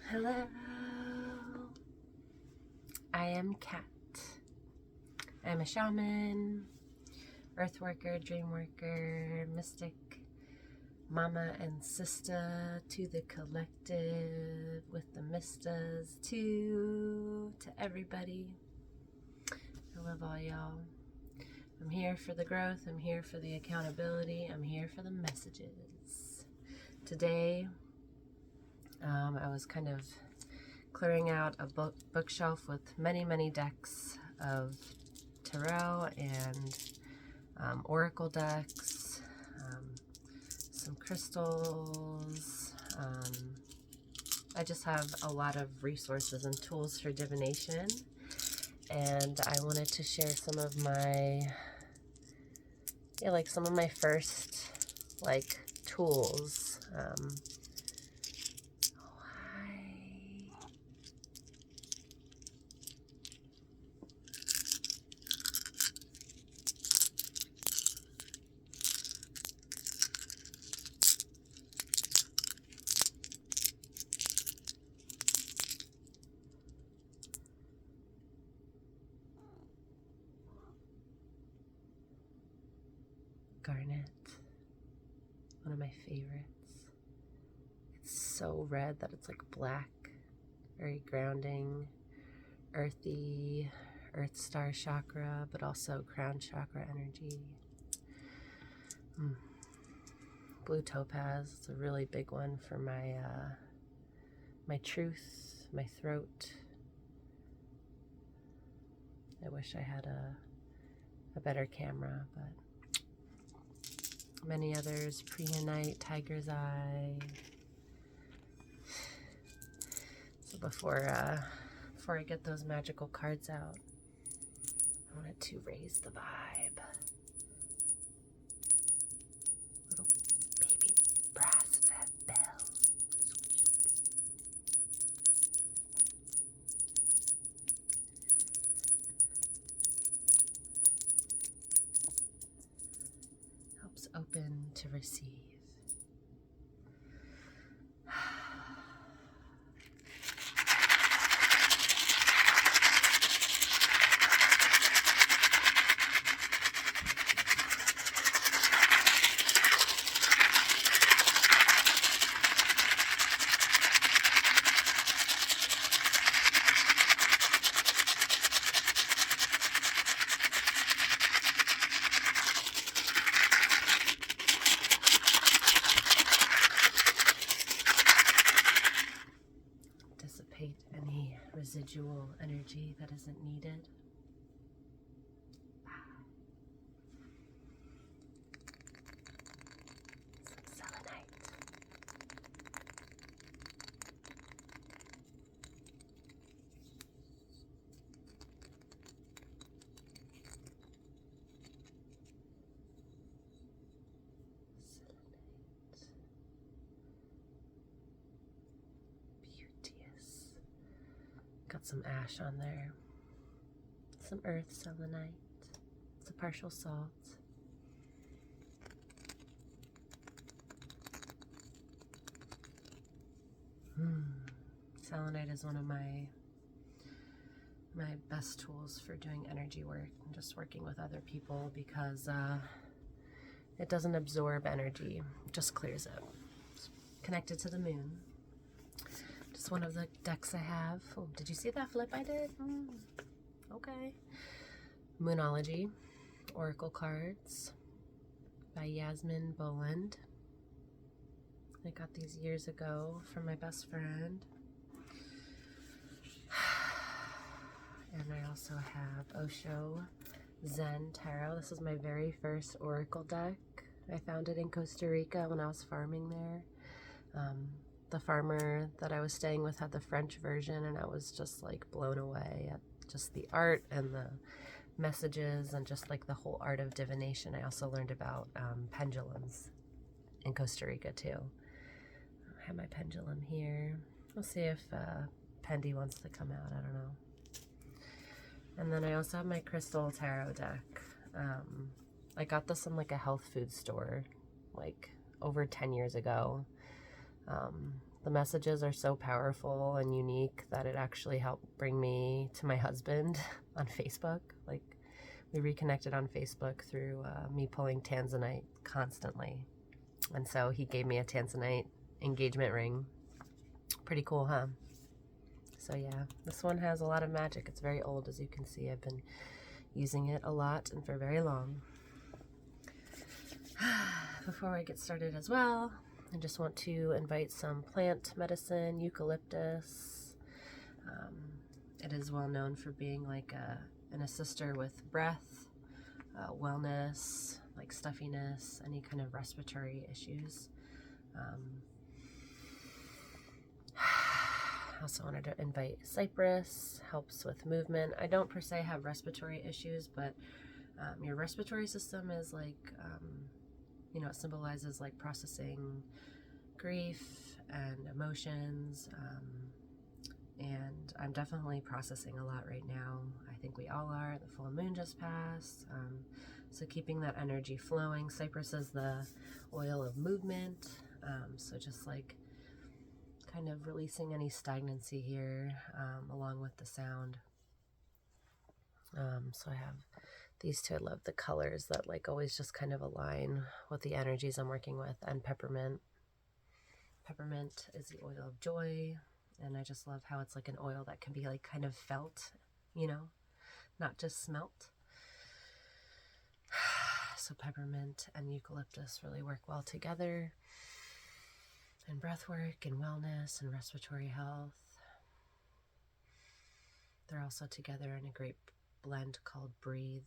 Hello, I am Kat. I'm a shaman, earthworker, dreamworker, mystic, mama and sister to the collective, with the mistas to everybody. I love all y'all. I'm here for the growth, I'm here for the accountability, I'm here for the messages. Today, I was kind of clearing out a bookshelf with many decks of tarot and oracle decks, some crystals. I just have a lot of resources and tools for divination, and I wanted to share some of my, some of my first, tools. Garnet, one of my favorites. It's so red that it's like black, very grounding, earthy, earth star chakra, but also crown chakra energy. Blue topaz, it's a really big one for my my truth, my throat. I wish I had a better camera, but many others. Preonite, tiger's eye. So before I get those magical cards out, I wanted to raise the vibe. Little baby brass bell. Helps open to receive. Any residual energy that isn't needed. Some selenite. Beauteous. Got some ash on there. Some earth selenite. It's a partial salt. Selenite is one of my best tools for doing energy work and just working with other people, because it doesn't absorb energy, it just clears it. It's connected to the moon. Just one of the decks I have. Oh, did you see that flip I did? Okay. Moonology, Oracle Cards by Yasmin Boland. I got these years ago from my best friend. And I also have Osho Zen Tarot. This is my very first Oracle deck. I found it in Costa Rica when I was farming there. The farmer that I was staying with had the French version, and I was just like blown away at just the art and the messages and just like the whole art of divination. I also learned about pendulums in Costa Rica too. I have my pendulum here. We'll see if Pendy wants to come out, I don't know. And then I also have my crystal tarot deck. I got this in like a health food store like over 10 years ago. the messages are so powerful and unique that it actually helped bring me to my husband on Facebook. Like, we reconnected on Facebook through me pulling tanzanite constantly. And so he gave me a tanzanite engagement ring. Pretty cool, huh? So yeah, this one has a lot of magic. It's very old, as you can see. I've been using it a lot and for very long. Before I get started as well, I just want to invite some plant medicine, eucalyptus. It is well known for being like an assister with breath, wellness, like stuffiness, any kind of respiratory issues. I also wanted to invite cypress, helps with movement. I don't per se have respiratory issues, but your respiratory system is like, you know, it symbolizes like processing grief and emotions, and I'm definitely processing a lot right now. I think we all are. The full moon just passed, so keeping that energy flowing. Cypress is the oil of movement, so just like kind of releasing any stagnancy here, along with the sound. So I have these two. I love the colors that like always just kind of align with the energies I'm working with. And peppermint. Peppermint is the oil of joy, and I just love how it's like an oil that can be like kind of felt, you know, not just smelt. So peppermint and eucalyptus really work well together in breath work and wellness and respiratory health. They're also together in a great blend called Breathe.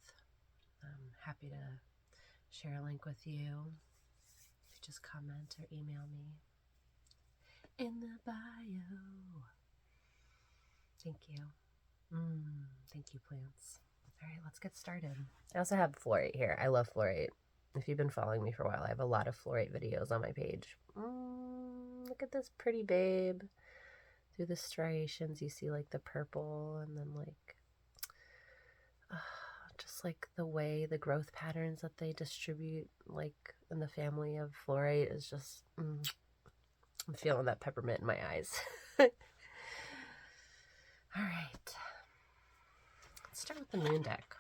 I'm happy to share a link with you. If you just comment or email me in the bio. Thank you. Thank you, plants. All right, let's get started. I also have fluorite here. I love fluorite. If you've been following me for a while, I have a lot of fluorite videos on my page. Look at this pretty babe. Through the striations, you see like the purple, and then like just like the way the growth patterns that they distribute, like in the family of fluorite, is just I'm feeling that peppermint in my eyes. All right, let's start with the moon deck.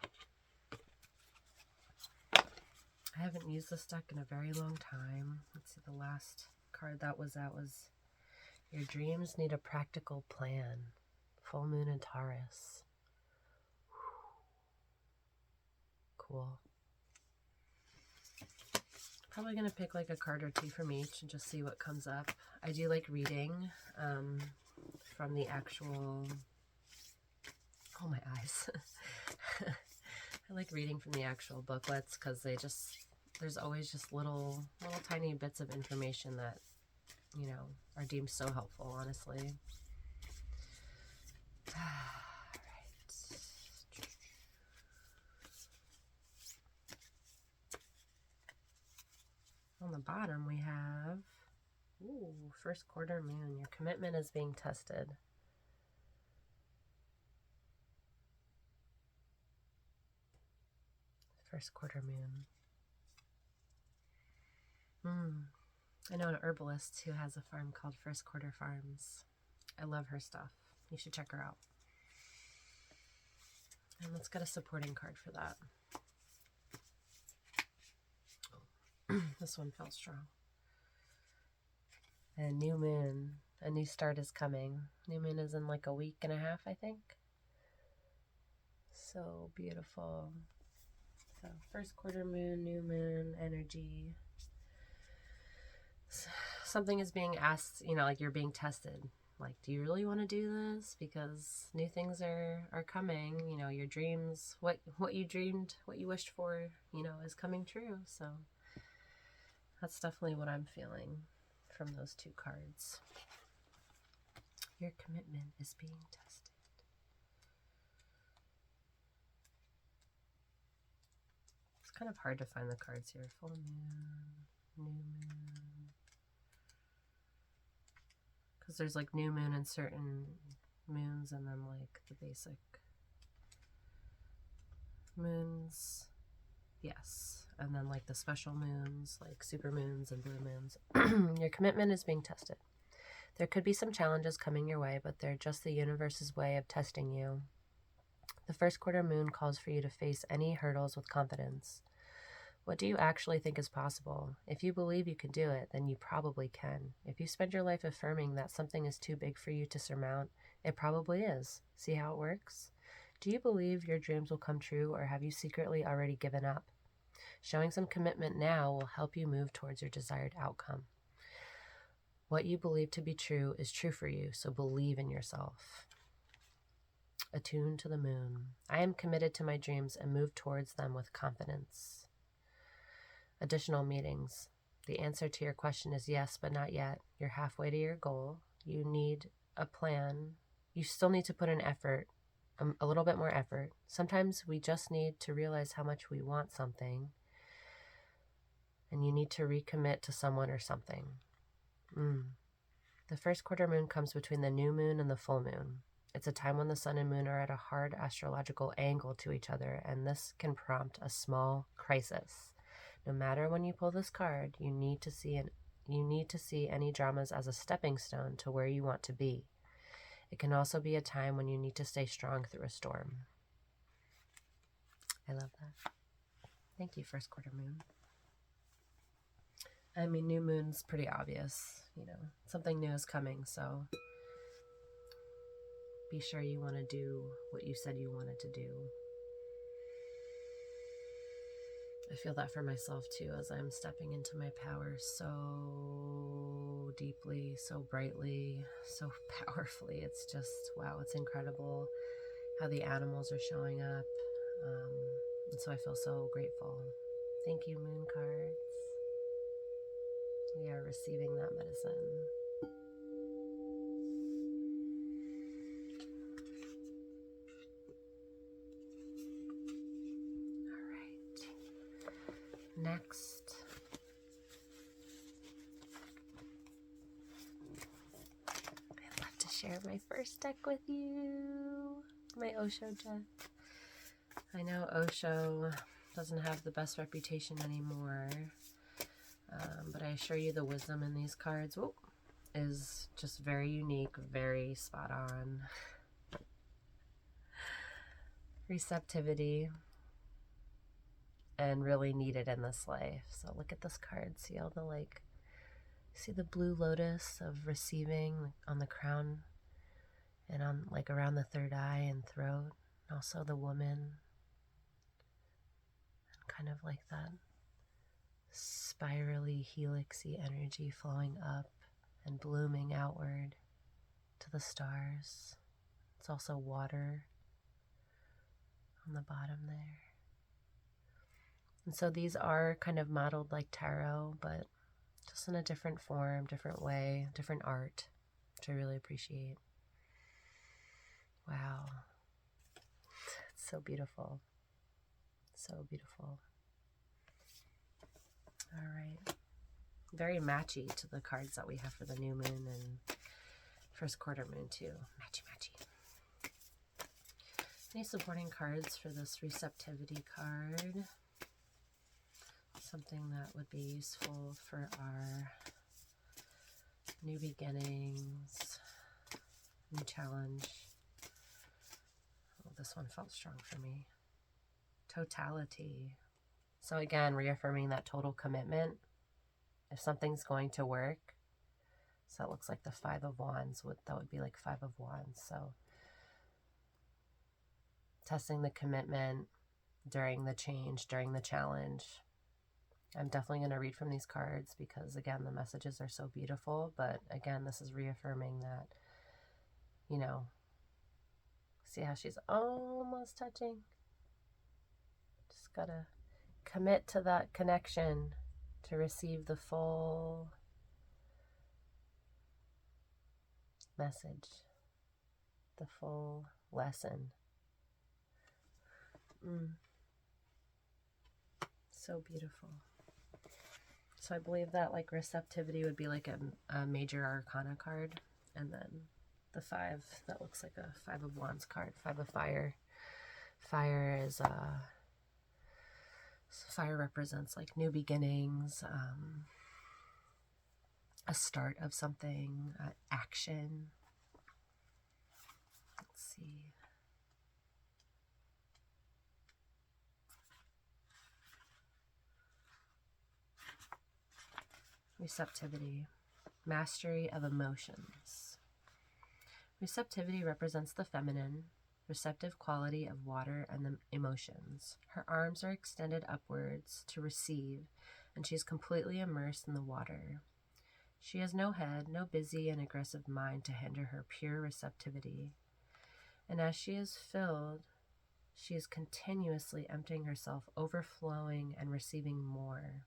I haven't used this deck in a very long time. Let's see, the last card that was out was your dreams need a practical plan. Full moon in Taurus. Cool. Probably going to pick like a card or two from each and just see what comes up. I do like reading from the actual... Oh, my eyes. I like reading from the actual booklets because they just... There's always just little tiny bits of information that, you know, are deemed so helpful, honestly. On the bottom we have, first quarter moon. Your commitment is being tested. First quarter moon. I know an herbalist who has a farm called First Quarter Farms. I love her stuff. You should check her out. And let's get a supporting card for that. This one felt strong. And new moon. A new start is coming. New moon is in like a week and a half, I think. So beautiful. So first quarter moon, new moon energy. Something is being asked, you know, like you're being tested. Like, do you really want to do this? Because new things are coming. You know, your dreams, what you dreamed, what you wished for, you know, is coming true. So that's definitely what I'm feeling from those two cards. Your commitment is being tested. It's kind of hard to find the cards here. Full moon, new moon. Because there's like new moon in certain moons, and then like the basic moons. Yes. And then like the special moons, like super moons and blue moons. Your commitment is being tested. There could be some challenges coming your way, but they're just the universe's way of testing you. The first quarter moon calls for you to face any hurdles with confidence. What do you actually think is possible? If you believe you can do it, then you probably can. If you spend your life affirming that something is too big for you to surmount, it probably is. See how it works? Do you believe your dreams will come true, or have you secretly already given up? Showing some commitment now will help you move towards your desired outcome. What you believe to be true is true for you, so believe in yourself. Attune to the moon. I am committed to my dreams and move towards them with confidence. Additional meetings. The answer to your question is yes, but not yet. You're halfway to your goal. You need a plan. You still need to put in effort, a little bit more effort. Sometimes we just need to realize how much we want something, and you need to recommit to someone or something. The first quarter moon comes between the new moon and the full moon. It's a time when the sun and moon are at a hard astrological angle to each other, and this can prompt a small crisis. No matter when you pull this card, you need to see any dramas as a stepping stone to where you want to be. It can also be a time when you need to stay strong through a storm. I love that. Thank you, first quarter moon. I mean, new moon's pretty obvious, something new is coming, so be sure you want to do what you said you wanted to do. I feel that for myself too, as I'm stepping into my power so deeply, so brightly, so powerfully. It's just, wow, it's incredible how the animals are showing up. And so I feel so grateful. Thank you, moon cards. We are receiving that medicine. Next, I'd love to share my first deck with you, my Osho deck. I know Osho doesn't have the best reputation anymore, but I assure you the wisdom in these cards is just very unique, very spot on. Receptivity. And really needed in this life. So look at this card. See all the see the blue lotus of receiving on the crown and on around the third eye and throat. And also the woman. And kind of like that spirally helixy energy flowing up and blooming outward to the stars. It's also water on the bottom there. And so these are kind of modeled like tarot, but just in a different form, different way, different art, which I really appreciate. Wow. It's so beautiful. So beautiful. All right. Very matchy to the cards that we have for the new moon and first quarter moon too. Matchy, matchy. Any supporting cards for this receptivity card? Something that would be useful for our new beginnings, new challenge. Oh, this one felt strong for me. Totality. So again, reaffirming that total commitment. If something's going to work, so it looks like the Five of Wands, that would be like Five of Wands. So testing the commitment during the change, during the challenge. I'm definitely going to read from these cards because, again, the messages are so beautiful. But, again, this is reaffirming that, see how she's almost touching? Just got to commit to that connection to receive the full message, the full lesson. So beautiful. So I believe that receptivity would be like a major arcana card, and then the five, that looks like a Five of Wands card, Five of Fire. Fire is fire represents new beginnings, a start of something, action. Let's see. Receptivity, mastery of emotions. Receptivity represents the feminine, receptive quality of water and the emotions. Her arms are extended upwards to receive, and she is completely immersed in the water. She has no head, no busy and aggressive mind to hinder her pure receptivity. And as she is filled, she is continuously emptying herself, overflowing and receiving more.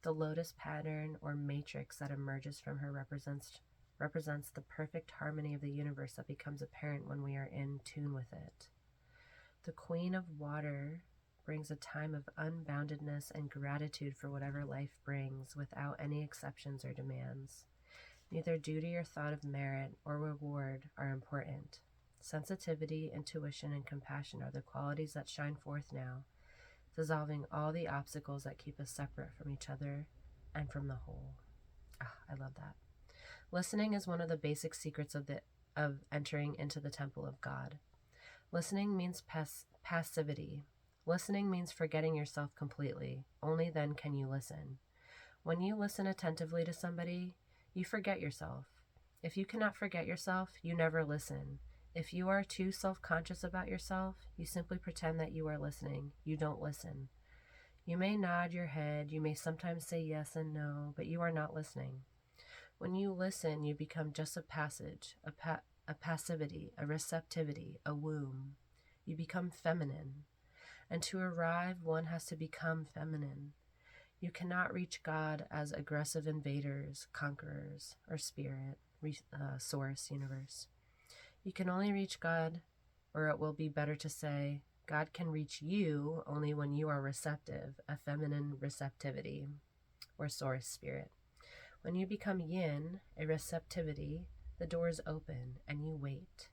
The lotus pattern or matrix that emerges from her represents the perfect harmony of the universe that becomes apparent when we are in tune with it. The Queen of Water brings a time of unboundedness and gratitude for whatever life brings, without any exceptions or demands. Neither duty or thought of merit or reward are important. Sensitivity, intuition, and compassion are the qualities that shine forth now, dissolving all the obstacles that keep us separate from each other and from the whole. I love that. Listening is one of the basic secrets of entering into the temple of God. Listening means passivity. Listening means forgetting yourself completely. Only then can you listen. When you listen attentively to somebody, you forget yourself. If you cannot forget yourself, you never listen. If you are too self-conscious about yourself, you simply pretend that you are listening. You don't listen. You may nod your head, you may sometimes say yes and no, but you are not listening. When you listen, you become just a passage, a passivity, a receptivity, a womb. You become feminine. And to arrive, one has to become feminine. You cannot reach God as aggressive invaders, conquerors, or spirit, source, universe. You can only reach God, or it will be better to say, God can reach you only when you are receptive, a feminine receptivity, or source spirit. When you become yin, a receptivity, the doors open and you wait.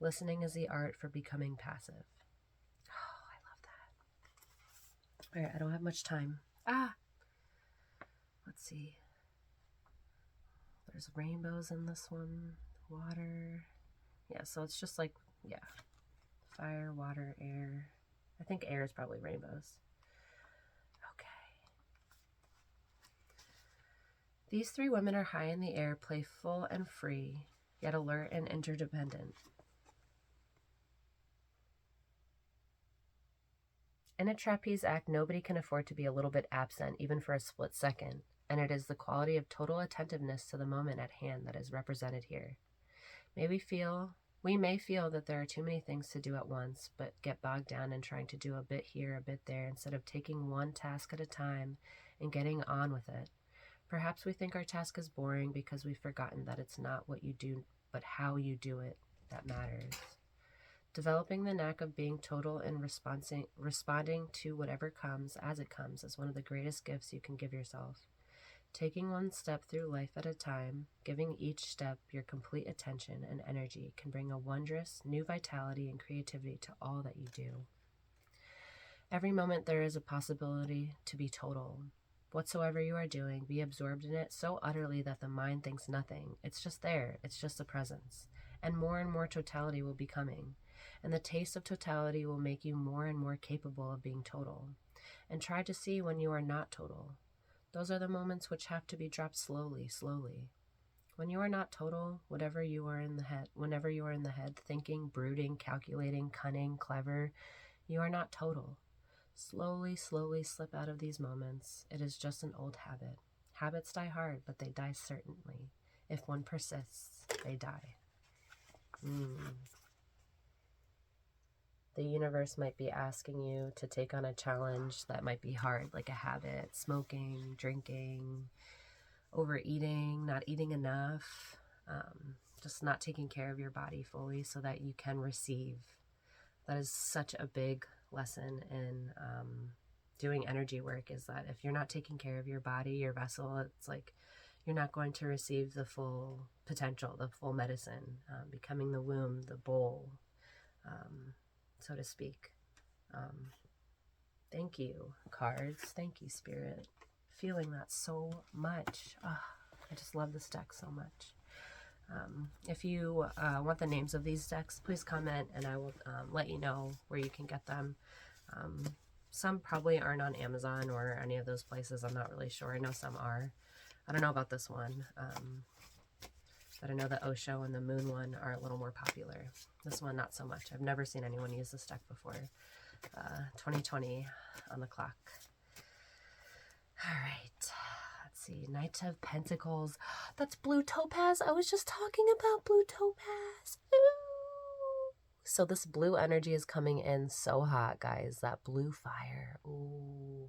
Listening is the art for becoming passive. Oh, I love that. All right, I don't have much time. Let's see. There's rainbows in this one. Water. Yeah, so it's just like, fire, water, air. I think air is probably rainbows. Okay. These three women are high in the air, playful and free, yet alert and interdependent. In a trapeze act, nobody can afford to be a little bit absent, even for a split second, and it is the quality of total attentiveness to the moment at hand that is represented here. We may feel that there are too many things to do at once, but get bogged down in trying to do a bit here, a bit there, instead of taking one task at a time and getting on with it. Perhaps we think our task is boring because we've forgotten that it's not what you do, but how you do it that matters. Developing the knack of being total and responding to whatever comes as it comes is one of the greatest gifts you can give yourself. Taking one step through life at a time, giving each step your complete attention and energy can bring a wondrous new vitality and creativity to all that you do. Every moment there is a possibility to be total. Whatsoever you are doing, be absorbed in it so utterly that the mind thinks nothing. It's just there. It's just a presence. And more totality will be coming. And the taste of totality will make you more and more capable of being total. And try to see when you are not total. Those are the moments which have to be dropped slowly, slowly. When you are not total, whenever you are in the head, thinking, brooding, calculating, cunning, clever, you are not total. Slowly slip out of these moments. It is just an old habit. Habits die hard, but they die certainly. If one persists, they die. The universe might be asking you to take on a challenge that might be hard, like a habit, smoking, drinking, overeating, not eating enough, just not taking care of your body fully so that you can receive. That is such a big lesson in doing energy work, is that if you're not taking care of your body, your vessel, it's like you're not going to receive the full potential, the full medicine, becoming the womb, the bowl, so to speak. Thank you, cards. Thank you, Spirit. feeling that so much. Oh, I just love this deck so much. If you want the names of these decks, please comment and I will let you know where you can get them. Some probably aren't on Amazon or any of those places. I'm not really sure. I know some are. I don't know about this one. But I know the Osho and the Moon one are a little more popular. This one, not so much. I've never seen anyone use this deck before. 2020 on the clock. All right. Let's see. Knight of Pentacles. That's blue topaz. I was just talking about blue topaz. Ooh. So this blue energy is coming in so hot, guys. That blue fire. Ooh.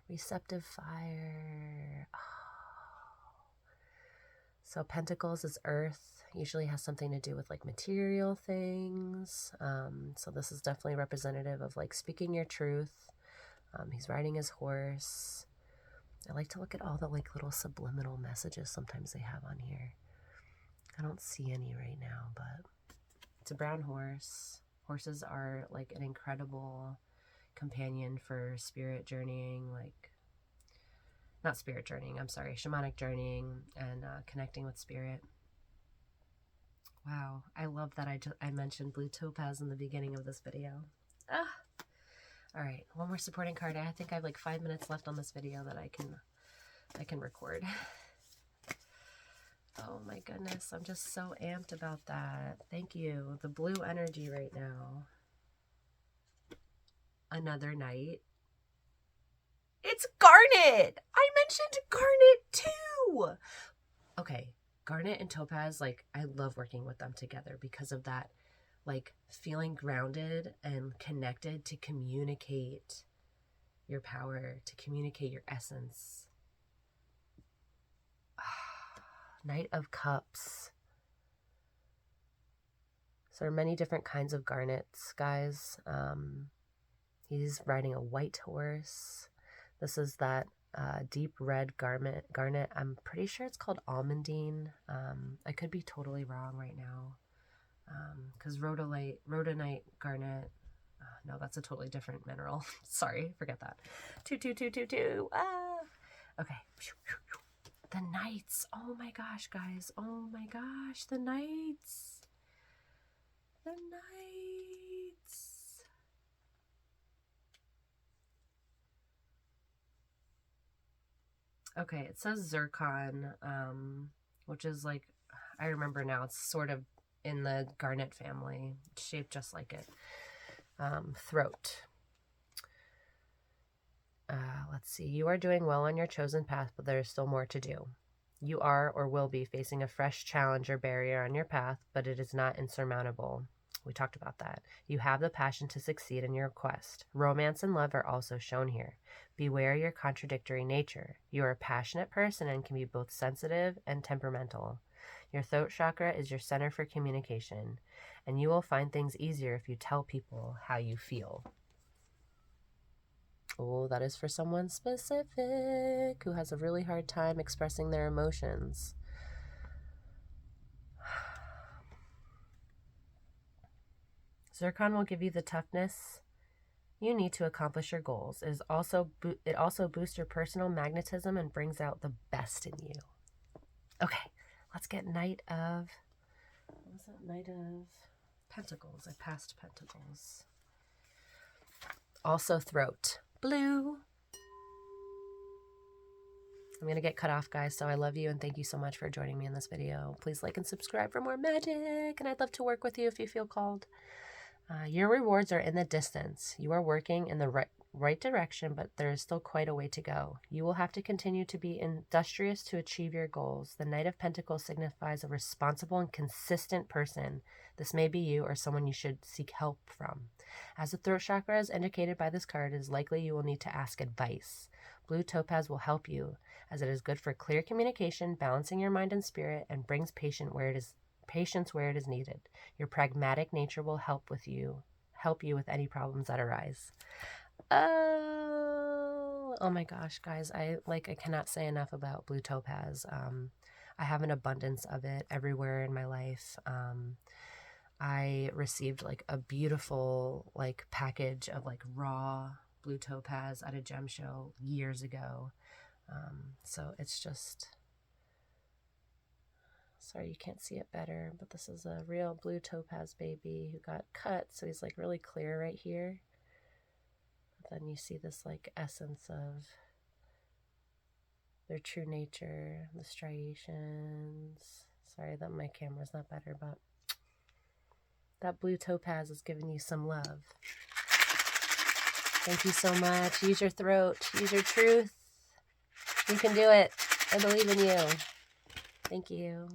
Receptive fire. Oh. So Pentacles is earth, usually has something to do with like material things. So this is definitely representative of like speaking your truth. He's riding his horse. I like to look at all the like little subliminal messages sometimes they have on here. I don't see any right now, but it's a brown horse. Horses are like an incredible companion for spirit journeying, like not spirit journeying, I'm sorry, shamanic journeying and connecting with spirit. Wow, I love that I mentioned blue topaz in the beginning of this video. Ah. All right, one more supporting card. I think I have like 5 minutes left on this video that I can record. Oh my goodness, I'm just so amped about that. Thank you. The blue energy right now. Another night. It's garnet! I mentioned garnet too! Okay, garnet and topaz, like, I love working with them together because of that, like, feeling grounded and connected to communicate your power, to communicate your essence. Knight of Cups. So there are many different kinds of garnets, guys. He's riding a white horse. This is that deep red garnet. I'm pretty sure it's called almandine. I could be totally wrong right now. Because rhodonite garnet. No, that's a totally different mineral. Sorry, forget that. Two. Ah. Okay. The knights. Oh my gosh, guys. Oh my gosh, the knights. The knights. Okay, it says zircon, which is like, I remember now, it's sort of in the garnet family, it's shaped just like it. Throat. Let's see, you are doing well on your chosen path, but there is still more to do. You are or will be facing a fresh challenge or barrier on your path, but it is not insurmountable. We talked about that. You have the passion to succeed in your quest. Romance and love are also shown here. Beware your contradictory nature. You are a passionate person and can be both sensitive and temperamental. Your throat chakra is your center for communication, and you will find things easier if you tell people how you feel. Oh, that is for someone specific who has a really hard time expressing their emotions. Zircon will give you the toughness you need to accomplish your goals. It also boosts your personal magnetism and brings out the best in you. Okay, let's get Knight of... What was that? Knight of Pentacles. I passed Pentacles. Also throat. Blue. I'm going to get cut off, guys, so I love you and thank you so much for joining me in this video. Please like and subscribe for more magic, and I'd love to work with you if you feel called. Your rewards are in the distance. You are working in the right direction, but there is still quite a way to go. You will have to continue to be industrious to achieve your goals. The Knight of Pentacles signifies a responsible and consistent person. This may be you or someone you should seek help from. As the throat chakra is indicated by this card, it is likely you will need to ask advice. Blue topaz will help you, as it is good for clear communication, balancing your mind and spirit, and brings patience where it is needed. Your pragmatic nature will help you with any problems that arise. Oh my gosh, guys, I cannot say enough about blue topaz. I have an abundance of it everywhere in my life. I received like a beautiful package of raw blue topaz at a gem show years ago. So it's just, sorry you can't see it better, but this is a real blue topaz baby who got cut, so he's like really clear right here. But then you see this like essence of their true nature, the striations. Sorry that my camera's not better, but that blue topaz is giving you some love. Thank you so much. Use your throat. Use your truth. You can do it. I believe in you. Thank you.